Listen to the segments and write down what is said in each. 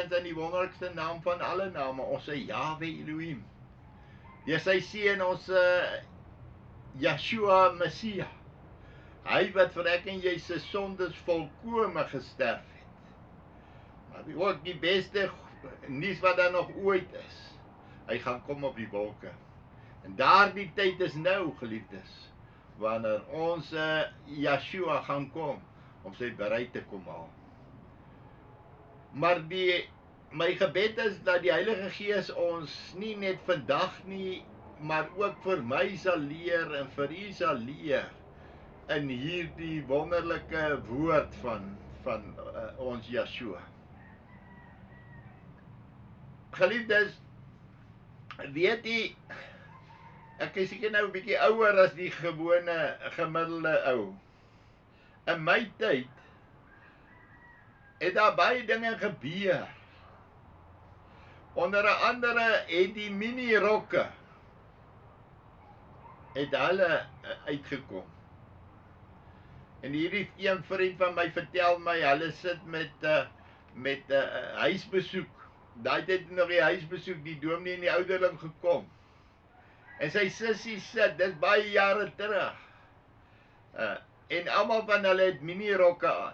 eens in die wonderlikste naam van alle name, ons sê Yahweh Elohim. Deur sy seun ons Yeshua Messia. Hy wat vir ek en jy se sondes volkome gesterf het. Maar ook die beste nuus wat daar nog ooit is. Hy gaan kom op die wolke. En daardie tyd is nou, geliefdes, wanneer ons Yeshua gaan kom om sy bereid te kom haal. Maar my gebed is dat die Heilige Gees ons nie net vandag nie, maar ook vir my sal leer en vir u sal leer in hierdie wonderlike woord van ons Yeshua. Geliefdes, weet u, ek is seker nou 'n bietjie ouer as die gewone gemiddelde ou. In my tyd het daar baie dinge gebeur. Onder andere het die mini-rokke het hulle uitgekom. En hierdie een vriend van my vertel my, hulle sit met huisbesoek. Daai tyd nog die huisbesoek, die dominee en die ouderling gekom. En sy sussie sit, dis baie jare terug. En almal van hulle het mini-rokke aan.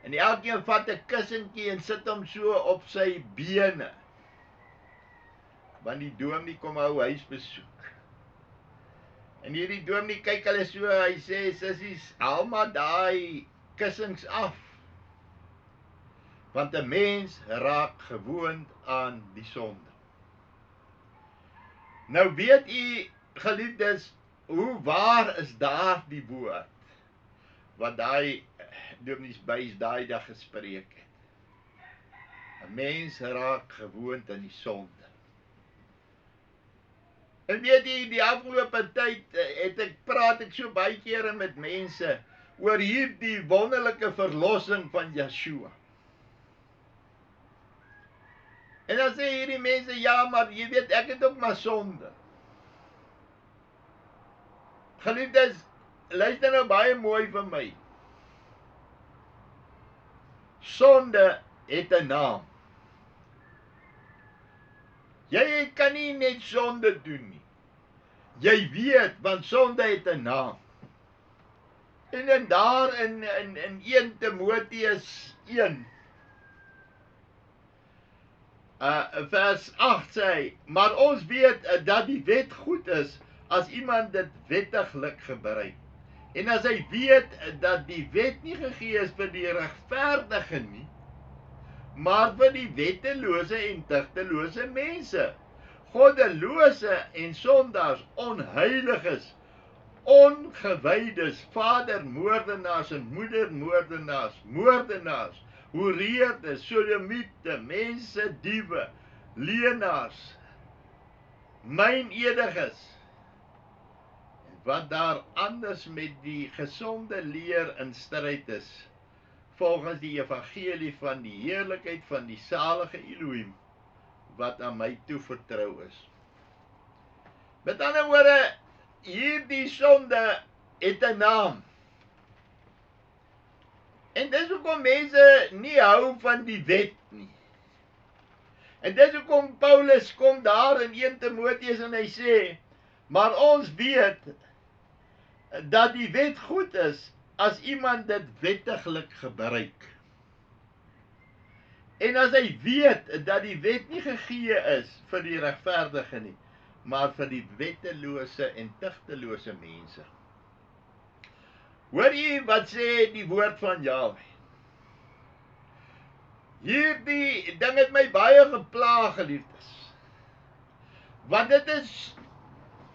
En elkeen vat 'n kussentjie en sit hom so op sy bene. Want die dominee kom hou huisbesoek. En hierdie dominee kyk hulle so, hy sê, sissies, haal maar daai kussings af. Want 'n mens raak gewoond aan die sonde. Nou weet u, geliefdes, hoe waar is daar die woord wat daai dominees Buys daai dag gespreek het. 'n Mens raak gewoond aan die sonde. En weet jy, die afgelope tyd praat ek so baie kere met mense oor hierdie wonderlike verlossing van Yeshua. En dan sê hierdie mense, ja, maar jy weet, ek het ook maar sonde. Geliefdes, luister nou baie mooi vir my. Sonde het 'n naam. Jy kan nie net sonde doen nie. Jy weet, want sonde het 'n naam. En daar in 1 Timoteus 1, vers 8 sê hy, maar ons weet dat die wet goed is as iemand dit wettiglik gebruik. En as hy weet dat die wet nie gegee is vir die regverdige nie, maar vir die wettelose en tugtelose mense, goddelose en sondaars, onheiliges, ongewydes, vadermoordenaars en moedermoordenaars, moordenaars, hoereerdes, sodomiete, mense diewe, leenaars, mynediges, wat daar anders met die gesonde leer in stryd is, volgens die evangelie van die heerlikheid van die salige Elohim, wat aan my toevertrou is. Met ander woorde, hierdie sonde het 'n naam. En dis hoekom mense nie hou van die wet nie. En dis hoekom Paulus kom daar in 1 Timoteus en hy sê, maar ons weet dat die wet goed is as iemand dit wettiglik gebruik. En as hy weet dat die wet nie gegee is vir die regverdige nie, maar vir die wettelose en tugtelose mense. Hoor jy wat sê die woord van Yahweh? Hierdie ding het my baie gepla, geliefdes. Want dit is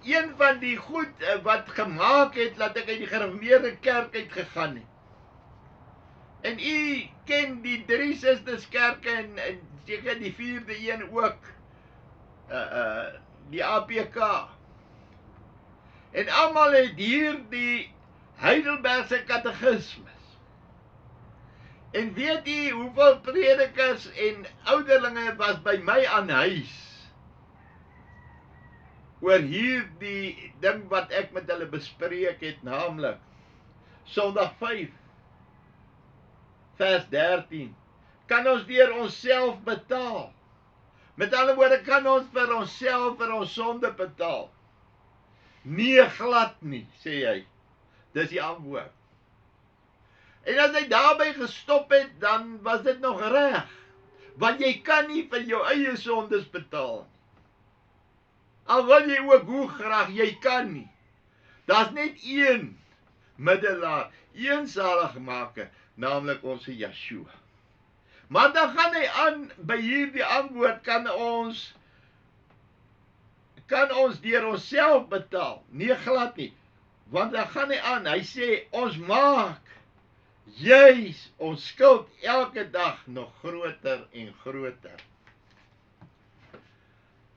een van die goed wat gemaak het dat ek uit die gereformeerde kerk uitgegaan het. En u ken die 3 susterskerke en seker die 4de een ook, die APK. En almal het hierdie Heidelbergse katekismes. En weet u hoeveel predikers en ouderlinge was by my aan huis oor hierdie ding wat ek met hulle bespreek het, naamlik Sondag 5, vers 13. kan ons deur onsself betaal. Met ander woorde, kan ons vir onsself vir ons sonde betaal? Nee, glad nie, sê hy. Dis die antwoord. En as hy daarby gestop het, dan was dit nog reg. Want jy kan nie vir jou eie sondes betaal. Al wil jy ook hoe graag, jy kan nie. Daar's net een middelaar, een zaligmaker, naamlik ons Yeshua. Maar dan gaan hy aan, by hierdie antwoord kan ons deur onsself betaal. Nee, glad nie. Want dan gaan hy aan, hy sê, ons maak juis ons skuld elke dag nog groter en groter.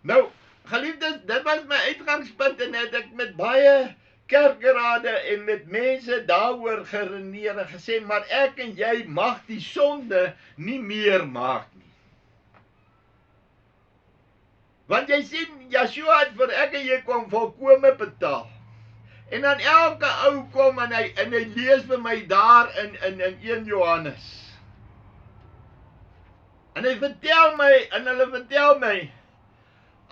Nou, geliefdes, dit was my uitgangspunt en het ek met baie kerkrade en met mense daaroor geredeneer en gesê, maar ek en jy mag die sonde nie meer maak nie. Want jy sien, Yeshua het vir ek en jy kom volkome betaal. En dan elke ou kom en hy lees vir my daar in 1 Johannes. En hy vertel my, en hulle vertel my,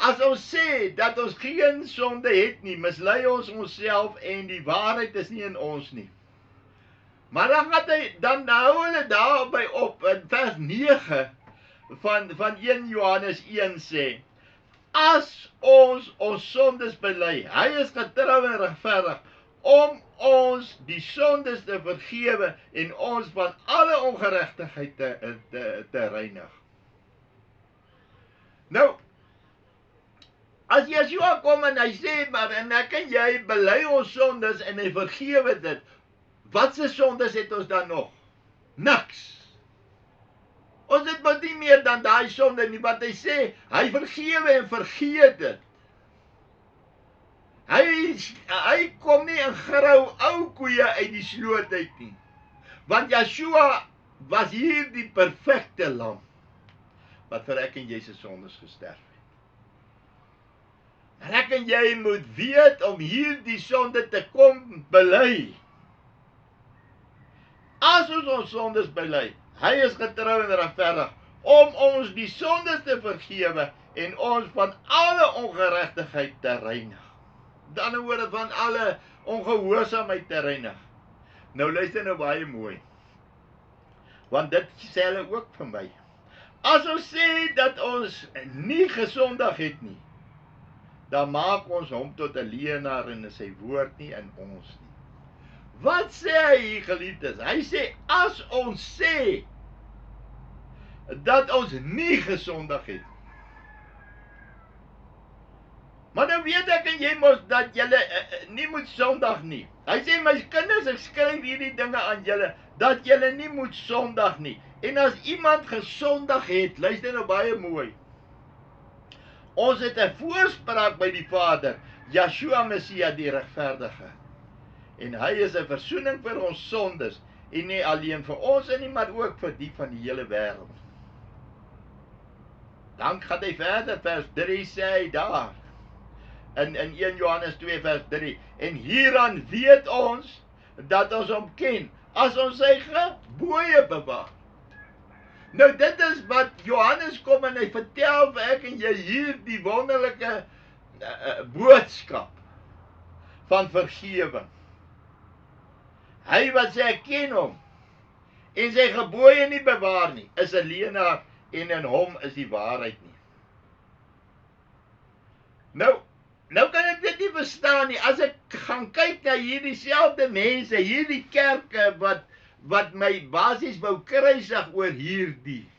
as ons sê dat ons geen sonde het nie, mislei ons onsself en die waarheid is nie in ons nie. Maar dan hou hulle daarby op, in vers 9 van 1 Johannes 1 sê, as ons sondes bely, hy is getrou en regverdig, om ons die sondes te vergewe en ons van alle ongeregtigheid te reinig. Nou, as Yeshua kom en hy sê, maar en ek en jy bely ons sondes en hy vergewe dit, wat se sondes het ons dan nog? Niks. Ons het maar nie meer dan daai sonde nie, wat hy sê, hy vergewe en vergeet dit. Hy kom nie in grou ou koeie uit die sloot uit nie. Want Yeshua was hier die perfekte lam, wat vir ek en jy se sondes gesterf het. En ek en jy moet weet om hierdie sonde te kom bely. As ons sondes bely, hy is getrou en regverdig, om ons die sondes te vergewe en ons van alle ongeregtigheid te reinig. Met ander woorde, van alle ongehoorsaamheid te reinig. Nou luister nou baie mooi. Want dit sê hulle ook vir my. As ons sê dat ons nie gesondig het nie, dan maak ons hom tot 'n leienaar en sy woord nie in ons nie. Wat sê hy hier, geliefdes? Hy sê, as ons sê dat ons nie gesondig het. Maar dan weet ek en jy mos dat julle nie moet sondig nie. Hy sê, my kinders, ek skryf hierdie dinge aan julle, dat julle nie moet sondig nie. En as iemand gesondig het, luister nou baie mooi. Ons het 'n voorspraak by die Vader, Yeshua Messia die regverdige. En hy is 'n versoening vir ons sondes, en nie alleen vir ons nie, maar ook vir die van die hele wêreld. Dan gaan hy verder, vers 3 sê hy daar, in 1 Johannes 2 vers 3, en hieraan weet ons, dat ons hom ken, as ons sy gebooie bewaar. Nou dit is wat Johannes kom en hy vertel vir ek en jy hier die wonderlike boodskap van vergewing. Hy wat sê ek ken hom en sy gebooie nie bewaar nie, is 'n leienaar en in hom is die waarheid nie. Nou kan ek dit nie verstaan nie, as ek gaan kyk na hierdie selfde mense, hierdie kerke wat my basies wou kruisig oor hierdie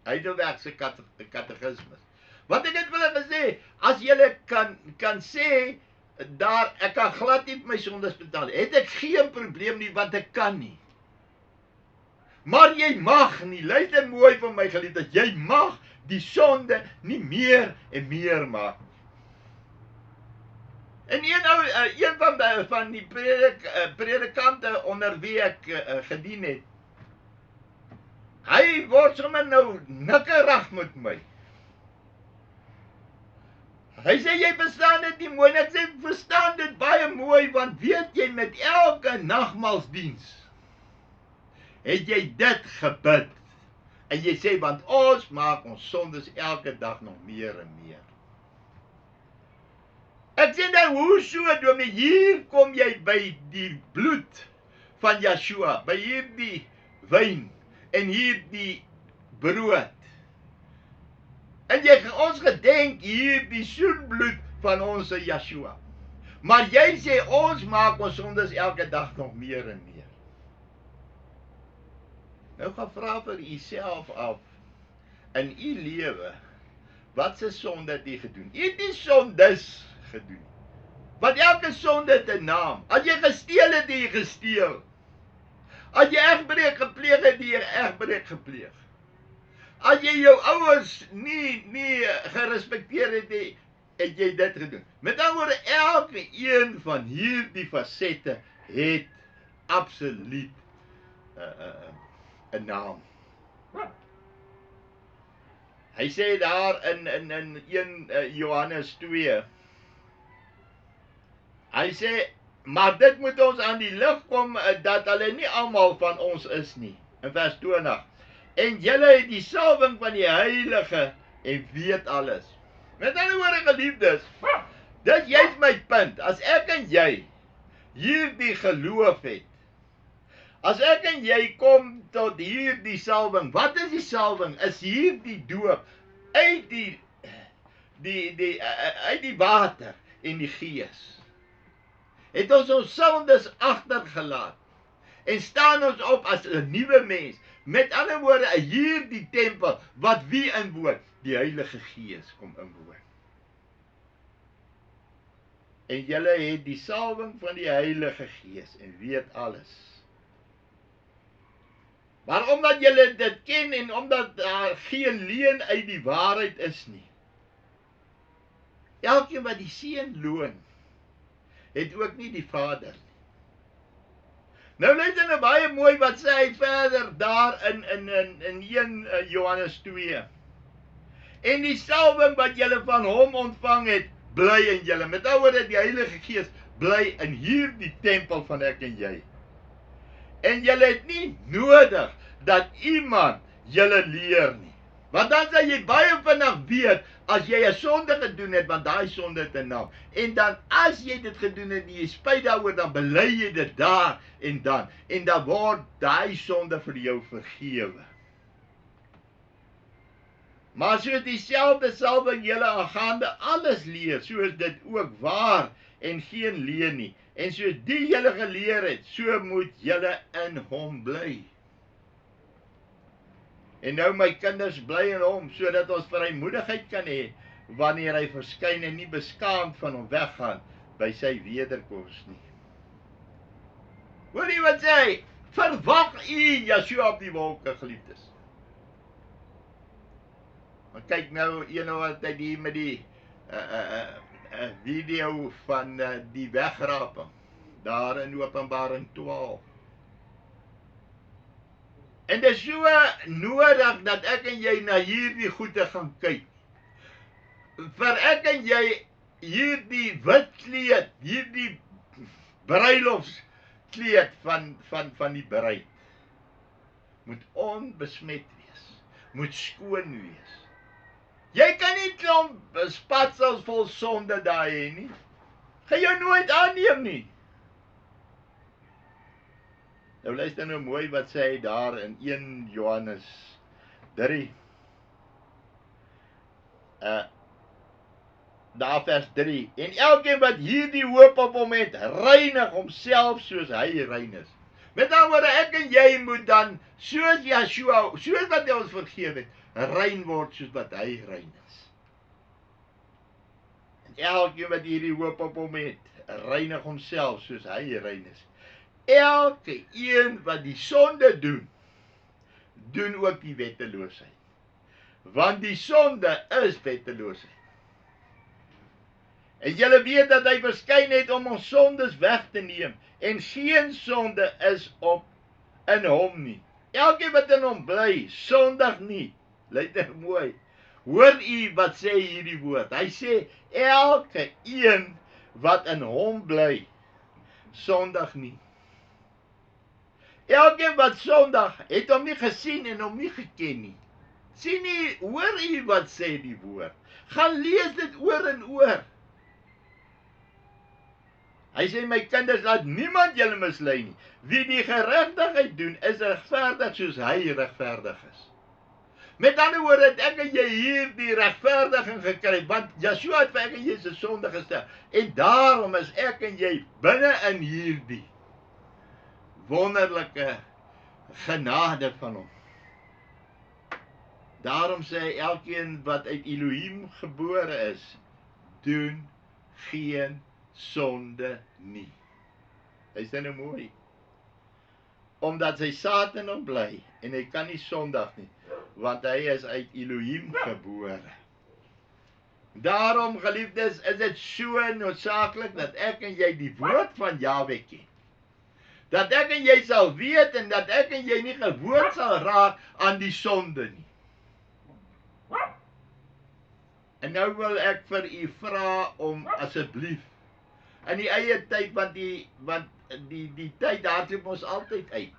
Heidelbergse katekismes. Wat ek het wil gesê, as julle kan sê, daar, ek kan glad nie my sondes betaal, het ek geen probleem nie, want ek kan nie. Maar jy mag nie, luister mooi van my geliefdes, jy mag die sonde nie meer en meer maak. En een van die predikante onder wie ek gedien het, hy word sommer nou nikkerig met my. Hy sê, jy verstaan dit nie mooi, en ek sê, verstaan dit baie mooi, want weet jy, met elke nagmaalsdiens, het jy dit gebid, En jy sê, want ons maak ons sondes elke dag nog meer en meer. Ek sê nou, hoe so, dominee, hier kom jy by die bloed van Yeshua, by hierdie wyn en hierdie brood. En ons gedenk hier die soenbloed van ons Yeshua. Maar jy sê, ons maak ons sondes elke dag nog meer en meer. Nou gaan vra vir jouself af, in u lewe, wat se sonde het jy gedoen? Jy het nie sondes gedoen. Want elke sonde het 'n naam. As jy gesteel het, jy gesteel. As jy egbreek gepleeg het, jy egbreek gepleeg. As jy jou ouers nie gerespekteer het, het jy dit gedoen. Met ander woorde, elke een van hierdie fasette het absoluut 'n naam. Hy sê daar in 1 Johannes 2, hy sê, maar dit moet ons aan die lig kom, dat hulle nie almal van ons is nie. In vers 20. En julle het die salwing van die Heilige en weet alles. Met ander woorde, geliefdes, dis juist my punt. As ek en jy hierdie geloof het, as ek en jy kom tot hierdie salwing, wat is die salwing? Is hierdie doop uit die water en die gees. Het ons sondes agtergelaat en staan ons op as 'n nuwe mens. Met ander woorde, hierdie tempel wat wie inwoon? Die Heilige Gees kom inwoon. En julle het die salwing van die Heilige Gees en weet alles. Maar omdat julle dit ken en omdat daar geen leuen uit die waarheid is nie. Elkeen wat die Seun loon, het ook nie die Vader nie. Nou luister nou baie mooi wat sê hy verder daar in 1 Johannes 2. En die salwing wat julle van hom ontvang het, bly in julle. Met ander woorde, die Heilige Gees bly in hierdie tempel van ek en jy. En julle het nie nodig dat iemand julle leer nie. Want dan sal jy baie vinnig weet, as jy 'n sonde gedoen het, want daai sonde het 'n naam. En dan as jy dit gedoen het en jy spyt daaroor, dan bely jy dit daar en dan word daai sonde vir jou vergewe. Maar so dieselfde salwing julle aangaande alles leer, so is dit ook waar en geen leuen nie. En so die julle geleer het, so moet julle in hom bly. En nou my kinders, bly in hom, sodat ons vrymoedigheid kan hê, wanneer hy verskyn en nie beskaamd van hom weggaan by sy wederkoms nie. Hoor jy wat sê hy? Verwag u Yeshua op die wolke, geliefdes. Maar kyk nou, wat hy die met die video van die wegraping, daar in Openbaring 12. En dit is so nodig dat ek en jy na hierdie goede gaan kyk. Vir ek en jy hierdie wit kleed, hierdie bruilofskleed van die bruid, moet onbesmet wees, moet skoon wees. Jy kan nie klomp spatsels vol sonde daar hê nie. Gaan jou nooit aanneem nie. Nou luister nou mooi wat sê hy daar in 1 Johannes 3. Daar vers 3. En elkeen wat hierdie hoop op hom het, reinig homself soos hy rein is. Met ander woorde, ek en jy moet dan, soos Yeshua, soos wat hy ons vergewe het, rein word soos wat hy rein is. En elkeen wat hierdie hoop op hom het, reinig homself soos hy rein is. Elke een wat die sonde doen, doen ook die wetteloosheid. Want die sonde is wetteloosheid. En julle weet dat hy verskyn het om ons sondes weg te neem, en geen sonde is in hom nie. Elkeen wat in hom bly, sondig nie. Luister mooi. Hoor u wat sê hierdie woord? Hy sê, elke een wat in hom bly, sondig nie. Elkeen wat Sondag het hom nie gesien en hom nie geken nie. Sien nie, hoor u wat sê die woord. Gaan lees dit oor en oor. Hy sê, my kinders, laat niemand julle mislei nie. Wie die geregtigheid doen, is regverdig soos hy regverdig is. Met ander woorde, het ek en jy hier die regverdiging gekry, want Yeshua het vir ek en jy se sonde gestel. En daarom is ek en jy binne in hierdie wonderlike genade van hom. Daarom sê hy, elkeen wat uit Elohim gebore is, doen geen sonde nie. Is dit nou mooi? Omdat sy saad in hom bly, en hy kan nie sondig nie, want hy is uit Elohim gebore. Daarom, geliefdes, is dit so noodsaaklik dat ek en jy die woord van Jahwe ken. Dat ek en jy sal weet en dat ek en jy nie gewoond sal raak aan die sonde nie. En nou wil ek vir u vra om asseblief in die eie tyd, want die tyd hardloop ons altyd uit,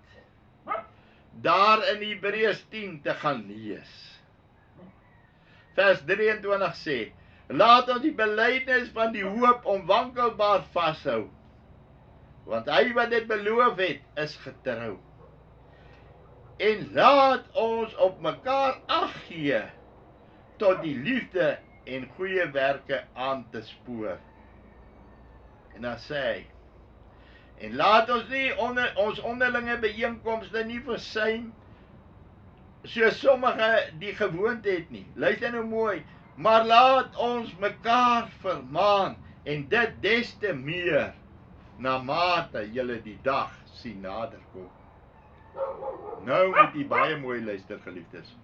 daar in Hebreërs 10 te gaan lees. Vers 23 sê, laat ons die belydenis van die hoop onwankelbaar vashou, want hy wat dit beloof het, is getrou. En laat ons op mekaar ag gee, tot die liefde en goeie werke aan te spoor. En dan sê hy, en laat ons nie ons onderlinge bijeenkomste nie versuim, so sommige die gewoond het nie. Luister nou mooi, maar laat ons mekaar vermaan, en dit des te meer, na mate julle die dag sien naderkom. Nou moet jy baie mooi luister, geliefdes.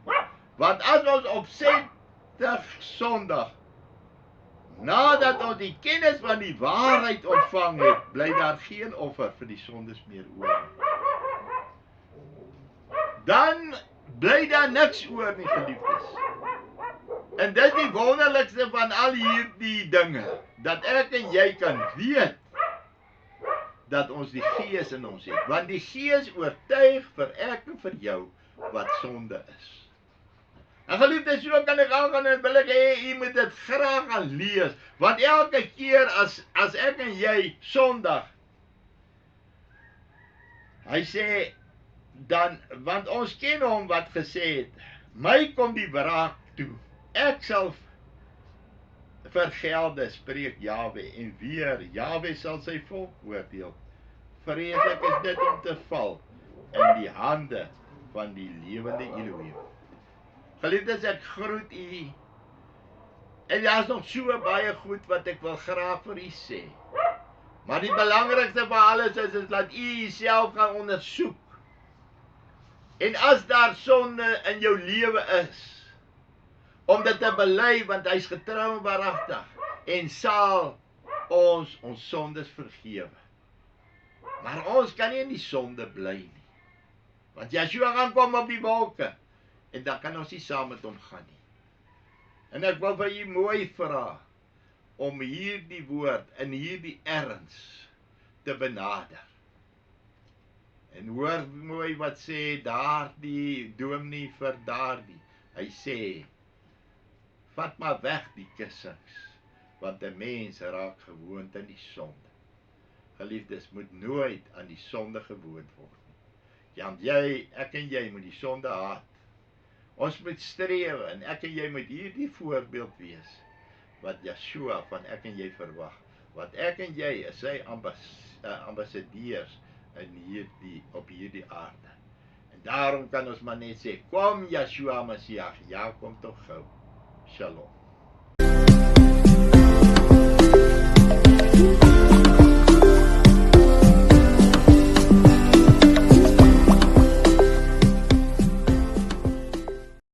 Want as ons opsettig Sondag, nadat ons die kennis van die waarheid ontvang het, bly daar geen offer vir die sondes meer oor. Dan bly daar niks oor nie, geliefdes. En dit is die wonderlikste van al hierdie dinge, dat ek en jy kan weet, dat ons die Gees in ons het. Want die Gees oortuig vir ek en vir jou, wat sonde is. En geliefdes, so kan ek aangaan en wil ek hê, jy moet dit graag gaan lees, want elke keer as ek en jy Sondag, hy sê, dan, want ons ken hom wat gesê het, my kom die wraak toe, ek sal vergelde, spreek Jahwe, en weer, Jahwe sal sy volk oordeel. Vreeslik is dit om te val in die hande van die lewende Elohim. Geliefdes, ek groet u, en daar is nog so baie goed wat ek wil graag vir u sê. Maar die belangrikste van alles is dat u jouself gaan ondersoek. En as daar sonde in jou lewe is, om dit te bely, want hy is getrou en waaragtig, en sal ons sondes vergewe. Maar ons kan nie in die sonde bly nie. Want Yeshua gaan kom op die wolke, en dan kan ons nie saam met hom gaan nie. En ek wil vir u mooi vra, om hierdie woord, in hierdie erns, te benader. En hoor mooi wat sê daardie dominee vir daardie. Hy sê, vat maar weg die kussings, want 'n mens raak gewoond aan die sonde. Geliefdes, moet nooit aan die sonde gewoond word nie. Want ek en jy moet die sonde haat. Ons moet streef, en ek en jy moet hierdie voorbeeld wees, wat Yeshua van ek en jy verwag. Want ek en jy is sy ambassadeurs op hierdie aarde. En daarom kan ons maar net sê, kom Yeshua Messiah, ja, kom toch gauw. Shalom.